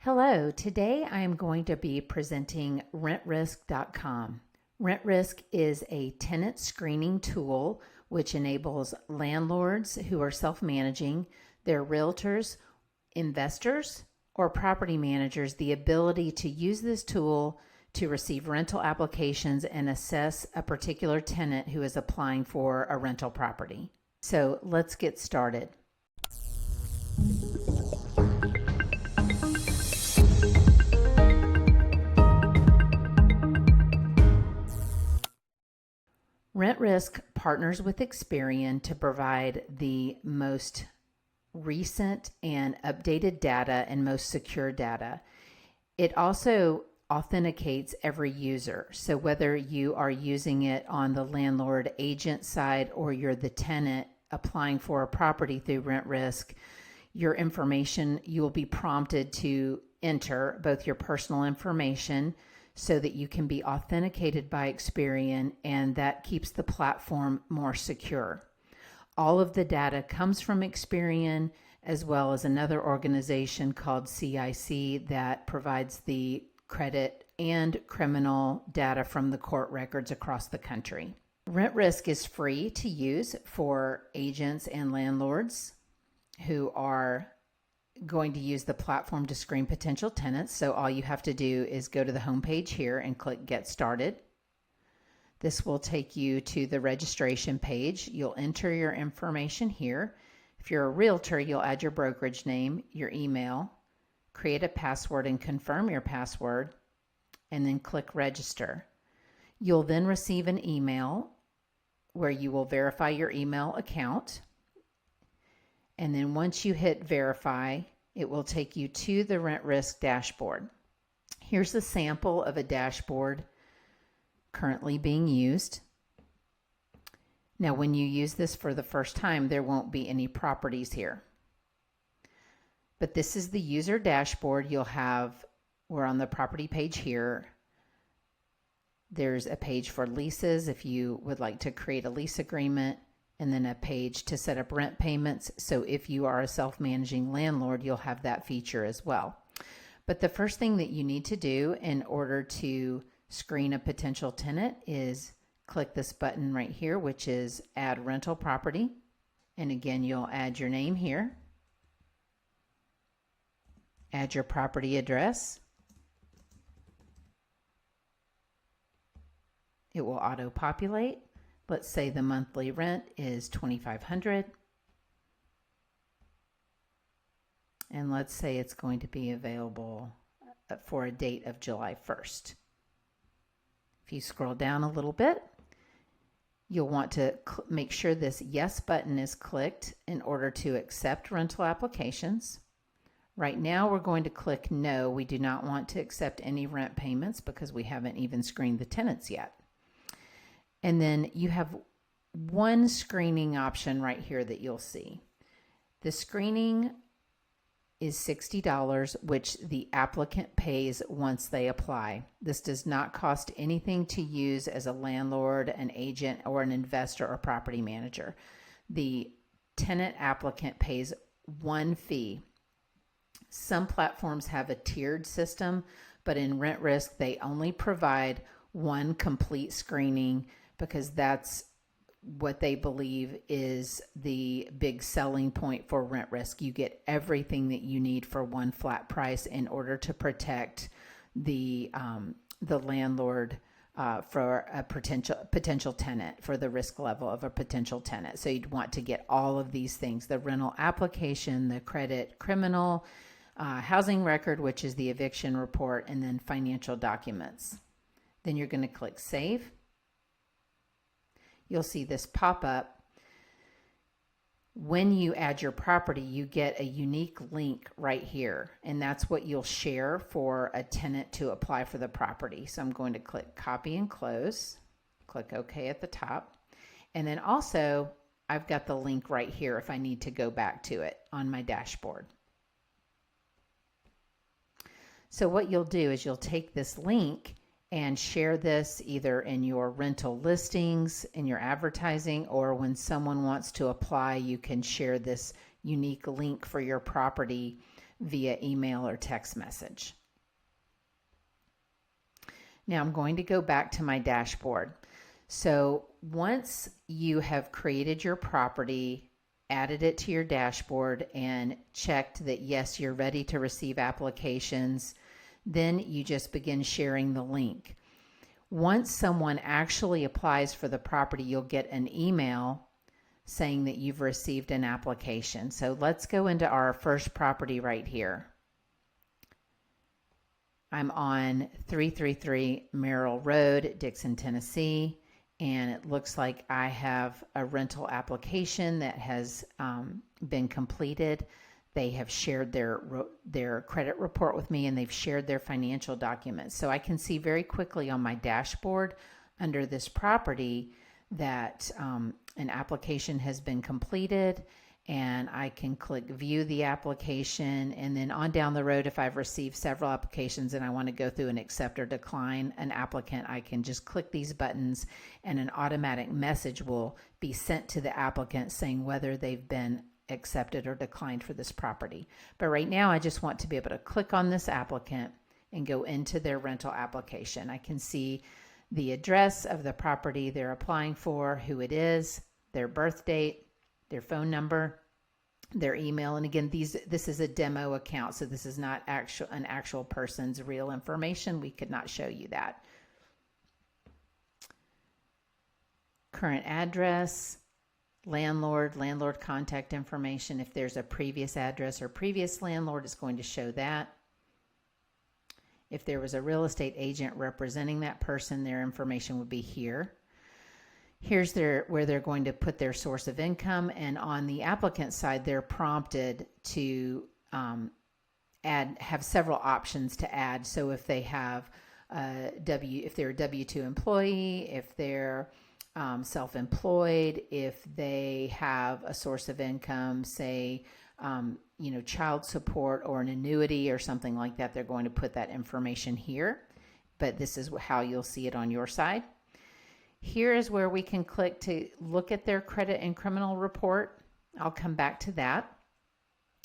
Hello, today I am going to be presenting RentRisk.com. RentRisk is a tenant screening tool which enables landlords who are self-managing, their realtors, investors, or property managers the ability to use this tool to receive rental applications and assess a particular tenant who is applying for a rental property. So let's get started. RentRisk partners with Experian to provide the most recent and updated data and most secure data. It also authenticates every user. So whether you are using it on the landlord agent side or you're the tenant applying for a property through RentRisk, your information, you will be prompted to enter both your personal information so that you can be authenticated by Experian, and that keeps the platform more secure. All of the data comes from Experian, as well as another organization called CIC that provides the credit and criminal data from the court records across the country. RentRisk is free to use for agents and landlords who are going to use the platform to screen potential tenants. So all you have to do is go to the homepage here and click Get Started. This will take you to the registration page. You'll enter your information here. If you're a realtor, you'll add your brokerage name, your email, create a password and confirm your password, and then click Register. You'll then receive an email where you will verify your email account. And then once you hit verify, it will take you to the RentRisk dashboard. Here's a sample of a dashboard currently being used. Now, when you use this for the first time, there won't be any properties here. But this is the user dashboard. We're on the property page here. There's a page for leases if you would like to create a lease agreement, and then a page to set up rent payments. So if you are a self-managing landlord, you'll have that feature as well. But the first thing that you need to do in order to screen a potential tenant is click this button right here, which is Add Rental Property. And again, you'll add your name here. Add your property address. It will auto-populate. Let's say the monthly rent is $2,500. And let's say it's going to be available for a date of July 1st. If you scroll down a little bit, you'll want to make sure this Yes button is clicked in order to accept rental applications. Right now, we're going to click No. We do not want to accept any rent payments because we haven't even screened the tenants yet. And then you have one screening option right here that you'll see. The screening is $60, which the applicant pays once they apply. This does not cost anything to use as a landlord, an agent, or an investor or property manager. The tenant applicant pays one fee. Some platforms have a tiered system, but in RentRisk, they only provide one complete screening because that's what they believe is the big selling point for RentRisk. You get everything that you need for one flat price in order to protect the landlord for a potential tenant, for the risk level of a potential tenant. So you'd want to get all of these things: the rental application, the credit, criminal, housing record, which is the eviction report, and then financial documents. Then you're going to click Save. You'll see this pop up. When you add your property, you get a unique link right here, and that's what you'll share for a tenant to apply for the property. So I'm going to click Copy and Close, click OK at the top, and then also I've got the link right here if I need to go back to it on my dashboard. So what you'll do is you'll take this link and share this either in your rental listings, in your advertising, or when someone wants to apply, you can share this unique link for your property via email or text message. Now I'm going to go back to my dashboard. So once you have created your property, added it to your dashboard, and checked that yes, you're ready to receive applications, then you just begin sharing the link. Once someone actually applies for the property, you'll get an email saying that you've received an application. So let's go into our first property right here. I'm on 333 Merrill Road, Dixon, Tennessee, and it looks like I have a rental application that has been completed. They have shared their credit report with me, and they've shared their financial documents. So I can see very quickly on my dashboard under this property that an application has been completed, and I can click view the application, and then on down the road, if I've received several applications and I want to go through and accept or decline an applicant, I can just click these buttons and an automatic message will be sent to the applicant saying whether they've been accepted or declined for this property. But right now I just want to be able to click on this applicant and go into their rental application. I can see the address of the property they're applying for, who it is, their birth date, their phone number, their email. And again, this is a demo account, so this is not an actual person's real information. We could not show you that. Current address, landlord contact information. If there's a previous address or previous landlord, it's going to show that. If there was a real estate agent representing that person, their information would be here. Here's where they're going to put their source of income, and on the applicant side, they're prompted to have several options to add. So if they have if they're a W-2 employee, if they're self-employed, if they have a source of income, say child support or an annuity or something like that, they're going to put that information here. But this is how you'll see it on your side. Here is where we can click to look at their credit and criminal report. I'll come back to that.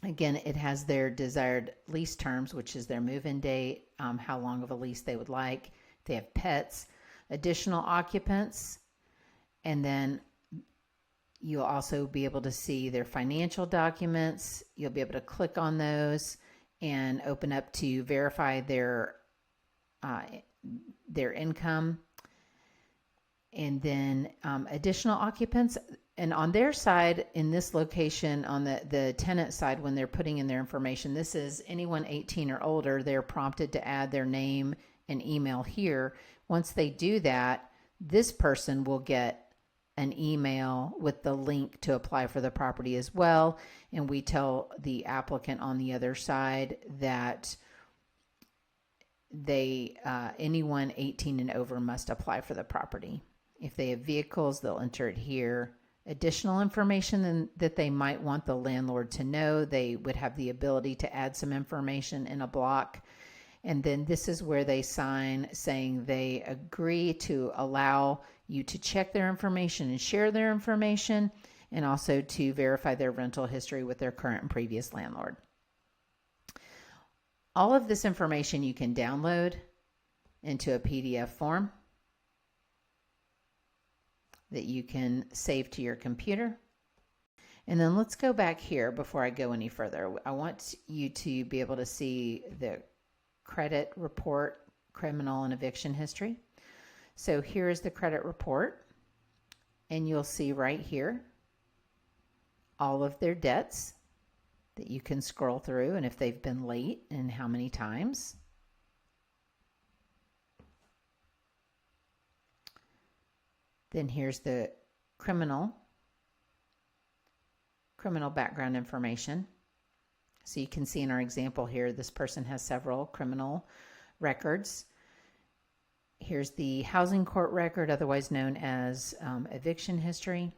Again, it has their desired lease terms, which is their move-in date, how long of a lease they would like, if they have pets, additional occupants, and then you'll also be able to see their financial documents. You'll be able to click on those and open up to verify their income. And then additional occupants. And on their side, in this location, on the tenant side, when they're putting in their information, this is anyone 18 or older, they're prompted to add their name and email here. Once they do that, this person will get an email with the link to apply for the property as well. And we tell the applicant on the other side that anyone 18 and over must apply for the property. If they have vehicles, they'll enter it here. Additional information that they might want the landlord to know, they would have the ability to add some information in a block. And then this is where they sign saying they agree to allow you to check their information and share their information, and also to verify their rental history with their current and previous landlord. All of this information you can download into a PDF form that you can save to your computer. And then let's go back here before I go any further. I want you to be able to see the credit report, criminal and eviction history. So here is the credit report, and you'll see right here all of their debts that you can scroll through, and if they've been late and how many times. Then here's the criminal background information. So you can see in our example here, this person has several criminal records. Here's the housing court record, otherwise known as eviction history.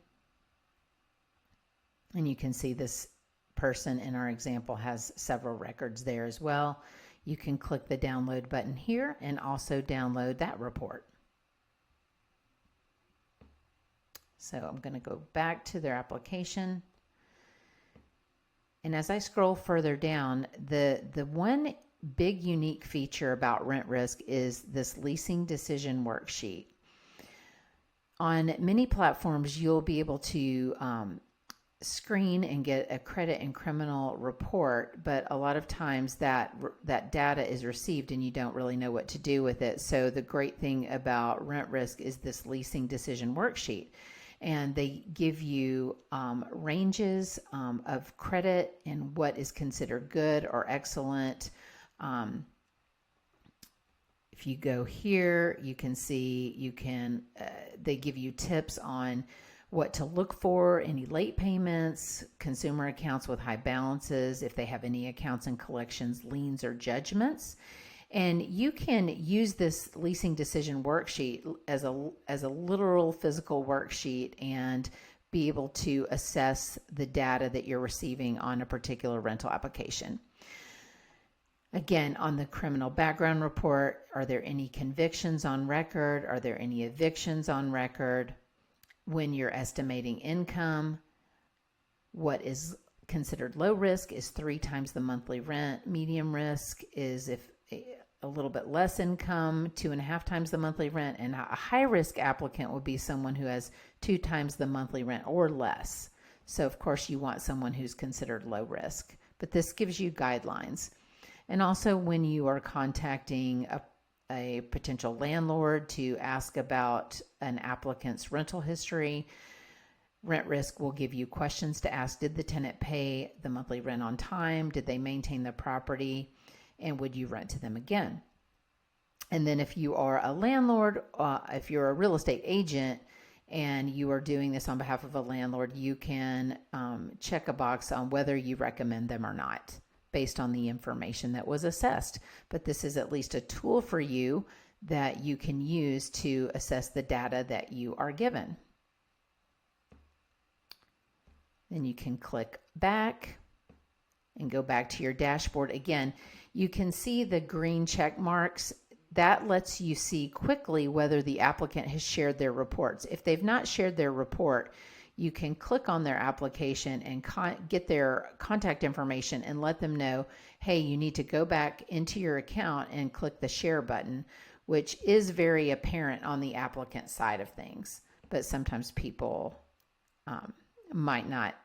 And you can see this person in our example has several records there as well. You can click the download button here and also download that report. So I'm going to go back to their application. And as I scroll further down, the one big unique feature about RentRisk is this leasing decision worksheet. On many platforms, you'll be able to screen and get a credit and criminal report, but a lot of times that data is received and you don't really know what to do with it. So the great thing about RentRisk is this leasing decision worksheet, and they give you ranges of credit and what is considered good or excellent. If you go here, you can see they give you tips on what to look for, any late payments, consumer accounts with high balances, if they have any accounts in collections, liens, or judgments. And you can use this leasing decision worksheet as a literal physical worksheet and be able to assess the data that you're receiving on a particular rental application. Again, on the criminal background report, are there any convictions on record? Are there any evictions on record? When you're estimating income, what is considered low risk is 3 times the monthly rent. Medium risk is if a little bit less income, 2.5 times the monthly rent. And a high risk applicant would be someone who has 2 times the monthly rent or less. So of course you want someone who's considered low risk, but this gives you guidelines. And also when you are contacting a potential landlord to ask about an applicant's rental history, RentRisk will give you questions to ask. Did the tenant pay the monthly rent on time? Did they maintain the property? And would you rent to them again? And then if you are a landlord, if you're a real estate agent and you are doing this on behalf of a landlord, you can check a box on whether you recommend them or not, based on the information that was assessed. But this is at least a tool for you that you can use to assess the data that you are given. Then you can click back and go back to your dashboard. Again, you can see the green check marks. That lets you see quickly whether the applicant has shared their reports. If they've not shared their report, you can click on their application and get their contact information and let them know, hey, you need to go back into your account and click the share button, which is very apparent on the applicant side of things. But sometimes people might not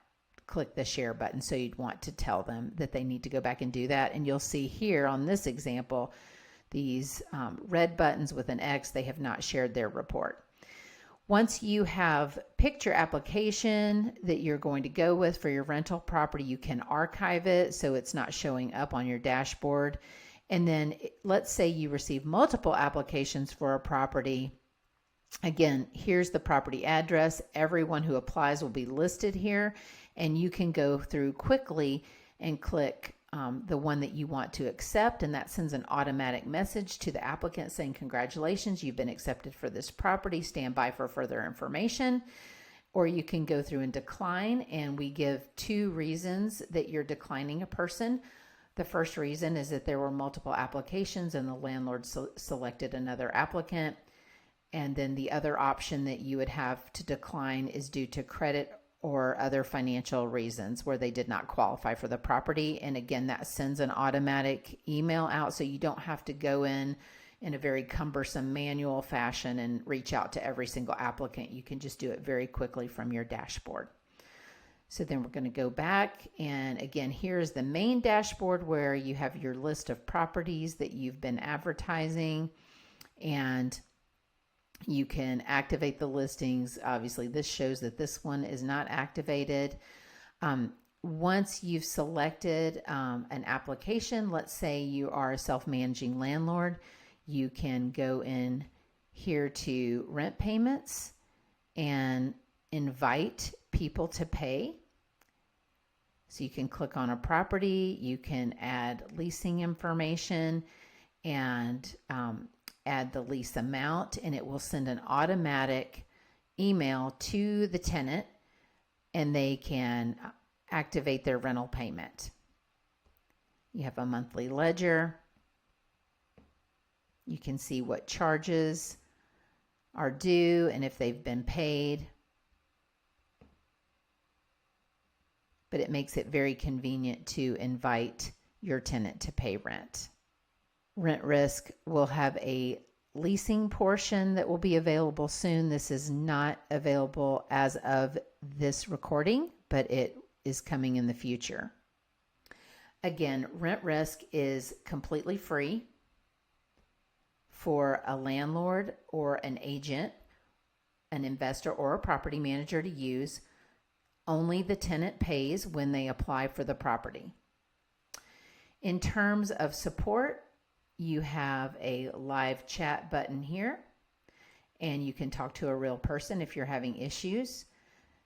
click the share button, so you'd want to tell them that they need to go back and do that. And you'll see here on this example, these red buttons with an X, they have not shared their report. Once you have picked your application that you're going to go with for your rental property, you can archive it so it's not showing up on your dashboard. And then let's say you receive multiple applications for a property. Again, here's the property address. Everyone who applies will be listed here, and you can go through quickly and click the one that you want to accept, and that sends an automatic message to the applicant saying, congratulations, you've been accepted for this property, stand by for further information. Or you can go through and decline, and we give 2 reasons that you're declining a person. The first reason is that there were multiple applications and the landlord selected another applicant. And then the other option that you would have to decline is due to credit or other financial reasons where they did not qualify for the property. And again, that sends an automatic email out, so you don't have to go in a very cumbersome manual fashion and reach out to every single applicant. You can just do it very quickly from your dashboard. So then we're going to go back, and again, here's the main dashboard where you have your list of properties that you've been advertising, and you can activate the listings. Obviously, this shows that this one is not activated. Once you've selected an application, let's say you are a self-managing landlord, you can go in here to rent payments and invite people to pay. So you can click on a property, you can add leasing information and add the lease amount, and it will send an automatic email to the tenant, and they can activate their rental payment. You have a monthly ledger. You can see what charges are due and if they've been paid. but it makes it very convenient to invite your tenant to pay rent. RentRisk will have a leasing portion that will be available soon. This is not available as of this recording, but it is coming in the future. Again, RentRisk is completely free for a landlord or an agent, an investor, or a property manager to use. Only the tenant pays when they apply for the property. In terms of support, you have a live chat button here, and you can talk to a real person if you're having issues.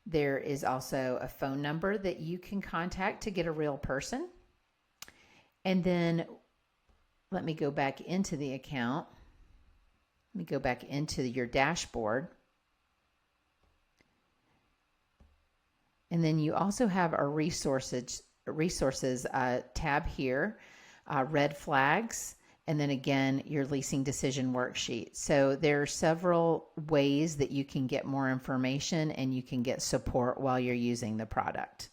There is also a phone number that you can contact to get a real person. And then let me go back into the account. Let me go back into your dashboard. And then you also have a resources tab here, red flags, and then again, your leasing decision worksheet. So there are several ways that you can get more information and you can get support while you're using the product.